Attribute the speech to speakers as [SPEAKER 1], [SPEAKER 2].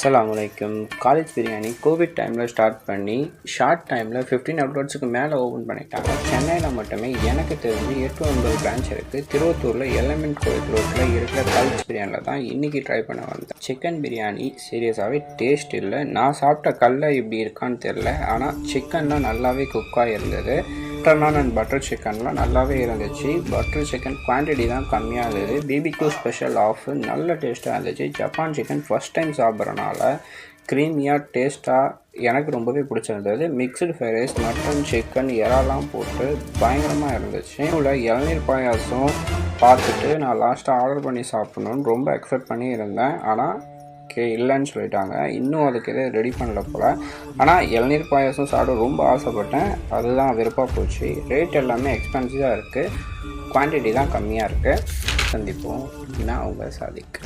[SPEAKER 1] அஸ்ஸலாமுலைக்கும். College biryani Covid டைமில் start பண்ணி short டைமில் 15 அவுட்லெட்ஸுக்கு மேலே ஓப்பன் பண்ணிட்டாங்க. சென்னையில் மட்டுமே எனக்கு தெரிஞ்சு 8-9 பிரான்ச் இருக்குது. திருவத்தூரில் எலமெண்ட் கோவில் ரோட்டில் இருக்கிற காலேஜ் பிரியாணியில் தான் இன்றைக்கி ட்ரை பண்ண வந்தேன். சிக்கன் பிரியாணி சீரியஸாகவே டேஸ்ட் இல்லை. நான் சாப்பிட்ட கல்லை இப்படி இருக்கான்னு தெரில, ஆனால் சிக்கன்லாம் நல்லாவே குக்காக இருந்தது. பட்டர் நான் அண்ட் பட்டர் சிக்கன்லாம் நல்லாவே இருந்துச்சு. பட்டர் சிக்கன் குவான்டிட்டி தான் கம்மியாக இருந்தது. பிபிக்யூ ஸ்பெஷல் ஆஃப் நல்ல டேஸ்ட்டாக இருந்துச்சு. ஜப்பான் சிக்கன் ஃபஸ்ட் டைம் சாப்பிட்றனால க்ரீமியாக டேஸ்ட்டாக எனக்கு ரொம்பவே பிடிச்சிருந்தது. Mixed fried rice, mutton, chicken, இறாலாம் போட்டு பயங்கரமாக இருந்துச்சு. இதில் இளநீர் பாயாசம் பார்த்துட்டு நான் லாஸ்ட்டாக ஆர்டர் பண்ணி சாப்பிட்ணுன்னு ரொம்ப எக்ஸ்பெக்ட் பண்ணி இருந்தேன். ஆனால் இல்லைன்னு சொல்லிட்டாங்க. இன்னும் அதுக்கு எதுவும் ரெடி பண்ணல போல். ஆனால் இளநீர் பாயாசம் சாப்பிட ரொம்ப ஆசைப்பட்டேன். அதுதான் விருப்பாக போச்சு. ரேட் எல்லாமே எக்ஸ்பென்சிவாக இருக்குது, குவான்டிட்டி தான் கம்மியாக இருக்குது. சந்திப்போம். நான் உங்கள் சாதிக்.